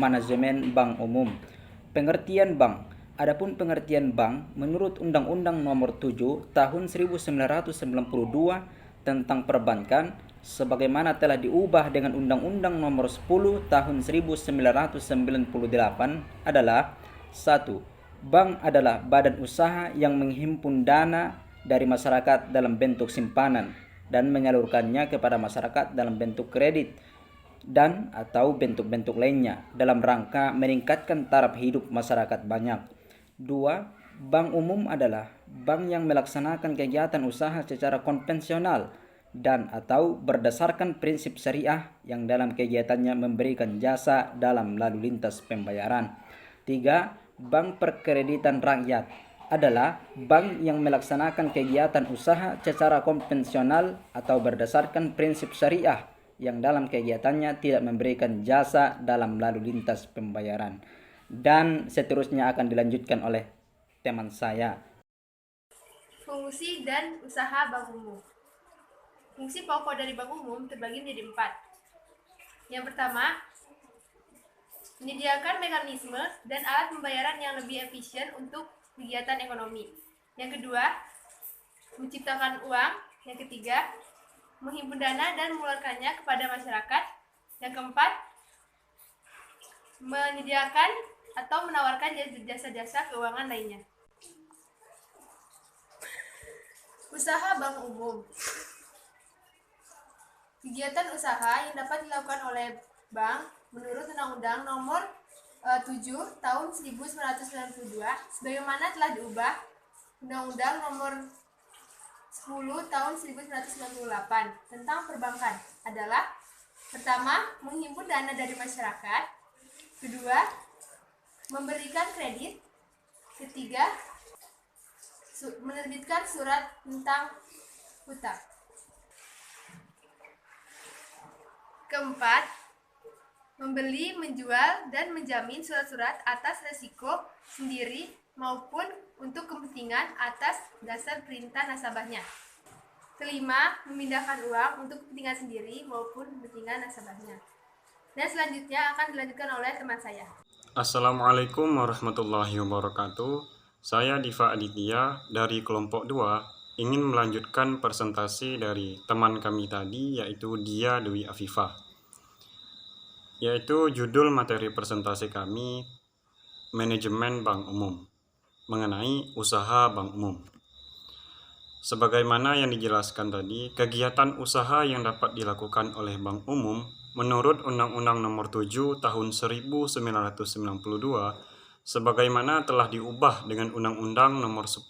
manajemen bank umum. Pengertian bank. Adapun pengertian bank menurut Undang-Undang Nomor 7 Tahun 1992 tentang perbankan sebagaimana telah diubah dengan Undang-Undang Nomor 10 Tahun 1998 adalah 1. Bank adalah badan usaha yang menghimpun dana dari masyarakat dalam bentuk simpanan dan menyalurkannya kepada masyarakat dalam bentuk kredit dan atau bentuk-bentuk lainnya dalam rangka meningkatkan taraf hidup masyarakat banyak. 2. Bank umum adalah bank yang melaksanakan kegiatan usaha secara konvensional dan atau berdasarkan prinsip syariah yang dalam kegiatannya memberikan jasa dalam lalu lintas pembayaran. 3. Bank perkreditan rakyat adalah bank yang melaksanakan kegiatan usaha secara konvensional atau berdasarkan prinsip syariah yang dalam kegiatannya tidak memberikan jasa dalam lalu lintas pembayaran. Dan seterusnya akan dilanjutkan oleh teman saya. Fungsi dan usaha bank umum. Fungsi pokok dari bank umum terbagi menjadi 4. Yang pertama, menyediakan mekanisme dan alat pembayaran yang lebih efisien untuk kegiatan ekonomi. Yang kedua, menciptakan uang. Yang ketiga, menghimpun dana dan mengeluarkannya kepada masyarakat. Yang keempat, menyediakan atau menawarkan jasa-jasa keuangan lainnya. Usaha bank umum. Kegiatan usaha yang dapat dilakukan oleh bank menurut Undang-Undang Nomor 7 Tahun 1992 sebagaimana telah diubah Undang-Undang Nomor 10 Tahun 1998 tentang perbankan adalah: pertama, menghimpun dana dari masyarakat. Kedua, memberikan kredit. Ketiga, menerbitkan surat tentang hutang. Keempat, membeli, menjual, dan menjamin surat-surat atas resiko sendiri maupun untuk kepentingan atas dasar perintah nasabahnya. Kelima, memindahkan uang untuk kepentingan sendiri maupun kepentingan nasabahnya. Dan selanjutnya akan dilanjutkan oleh teman saya. Assalamualaikum warahmatullahi wabarakatuh. Saya Diva Aditya dari kelompok 2 ingin melanjutkan presentasi dari teman kami tadi, yaitu Dia Dwi Afifah. Yaitu judul materi presentasi kami Manajemen Bank Umum, mengenai usaha bank umum. Sebagaimana yang dijelaskan tadi, kegiatan usaha yang dapat dilakukan oleh bank umum menurut Undang-Undang Nomor 7 Tahun 1992 sebagaimana telah diubah dengan Undang-Undang Nomor 10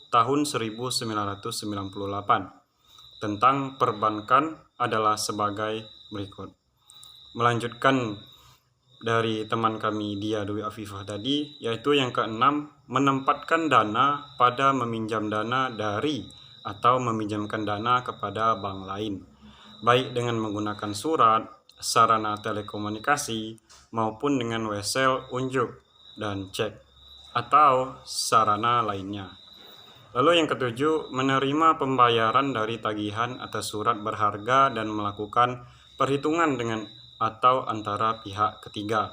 Tahun 1998 tentang perbankan adalah sebagai berikut. Melanjutkan dari teman kami Dia Dwi Afifah tadi, yaitu yang keenam, menempatkan dana pada meminjam dana dari atau meminjamkan dana kepada bank lain, baik dengan menggunakan surat, sarana telekomunikasi, maupun dengan wesel, unjuk, dan cek, atau sarana lainnya. Lalu yang ketujuh, menerima pembayaran dari tagihan atas surat berharga dan melakukan perhitungan dengan atau antara pihak ketiga.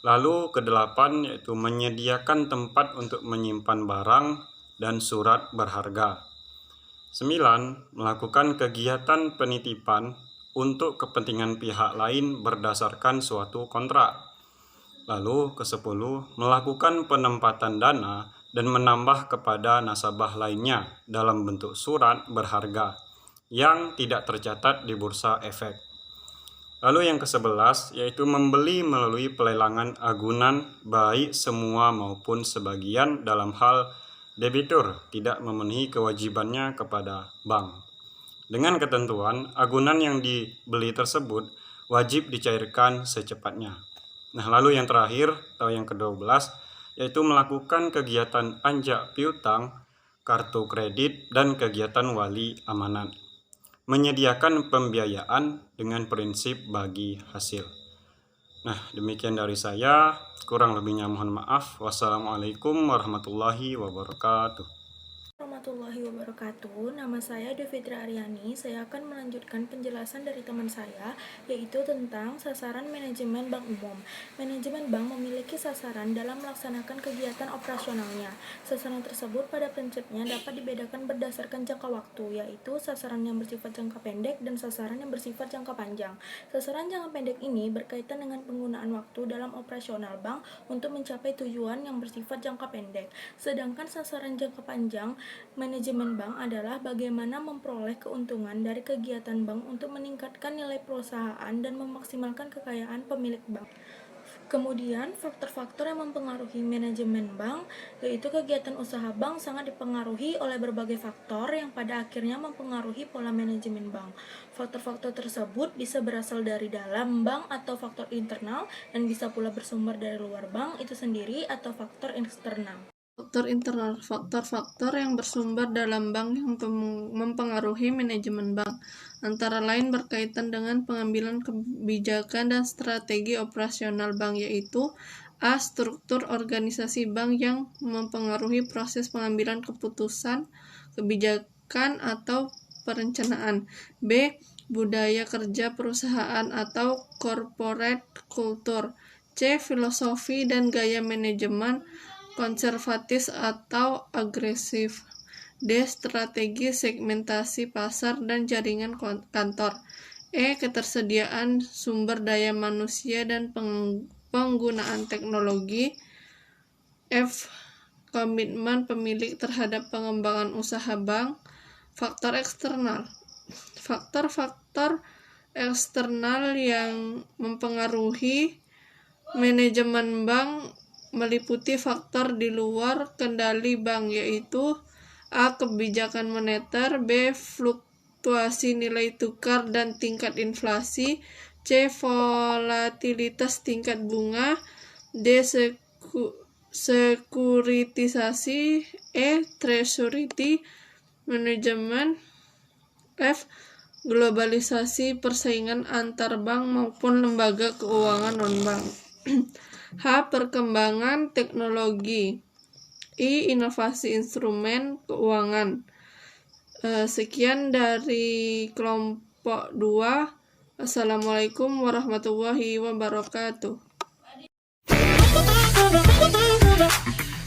Lalu kedelapan, yaitu menyediakan tempat untuk menyimpan barang dan surat berharga. 9. Melakukan kegiatan penitipan untuk kepentingan pihak lain berdasarkan suatu kontrak. Lalu ke-10, melakukan penempatan dana dan menambah kepada nasabah lainnya dalam bentuk surat berharga yang tidak tercatat di bursa efek. Lalu yang ke-11, yaitu membeli melalui pelelangan agunan baik semua maupun sebagian dalam hal debitur tidak memenuhi kewajibannya kepada bank. Dengan ketentuan, agunan yang dibeli tersebut wajib dicairkan secepatnya. Nah, lalu yang terakhir atau yang ke-12, yaitu melakukan kegiatan anjak piutang, kartu kredit, dan kegiatan wali amanat. Menyediakan pembiayaan dengan prinsip bagi hasil. Nah, demikian dari saya. Kurang lebihnya mohon maaf. Wassalamualaikum warahmatullahi wabarakatuh. warahmatullahi wabarakatuh. Nama saya Devitra Aryani. Saya akan melanjutkan penjelasan dari teman saya, yaitu tentang sasaran manajemen bank umum. Manajemen bank memiliki sasaran dalam melaksanakan kegiatan operasionalnya. Sasaran tersebut pada prinsipnya dapat dibedakan berdasarkan jangka waktu, yaitu sasaran yang bersifat jangka pendek dan sasaran yang bersifat jangka panjang. Sasaran jangka pendek ini berkaitan dengan penggunaan waktu dalam operasional bank untuk mencapai tujuan yang bersifat jangka pendek. Sedangkan sasaran jangka panjang manajemen bank adalah bagaimana memperoleh keuntungan dari kegiatan bank untuk meningkatkan nilai perusahaan dan memaksimalkan kekayaan pemilik bank. Kemudian, faktor-faktor yang mempengaruhi manajemen bank, yaitu kegiatan usaha bank sangat dipengaruhi oleh berbagai faktor yang pada akhirnya mempengaruhi pola manajemen bank. Faktor-faktor tersebut bisa berasal dari dalam bank atau faktor internal, dan bisa pula bersumber dari luar bank itu sendiri atau faktor eksternal. Faktor internal, faktor-faktor yang bersumber dalam bank yang mempengaruhi manajemen bank, antara lain berkaitan dengan pengambilan kebijakan dan strategi operasional bank, yaitu A. Struktur organisasi bank yang mempengaruhi proses pengambilan keputusan, kebijakan, atau perencanaan. B. Budaya kerja perusahaan atau corporate culture. C. Filosofi dan gaya manajemen konservatif atau agresif. D. Strategi segmentasi pasar dan jaringan kantor. E. Ketersediaan sumber daya manusia dan penggunaan teknologi. F. Komitmen pemilik terhadap pengembangan usaha bank. Faktor eksternal. Faktor-faktor eksternal yang mempengaruhi manajemen bank meliputi faktor di luar kendali bank, yaitu A. Kebijakan moneter, B. Fluktuasi nilai tukar dan tingkat inflasi, C. Volatilitas tingkat bunga, D. Sekuritisasi, E. Treasury management, F. Globalisasi persaingan antar bank maupun lembaga keuangan non-bank. H. Perkembangan teknologi. I. Inovasi instrumen keuangan. Sekian dari kelompok 2. Assalamualaikum warahmatullahi wabarakatuh.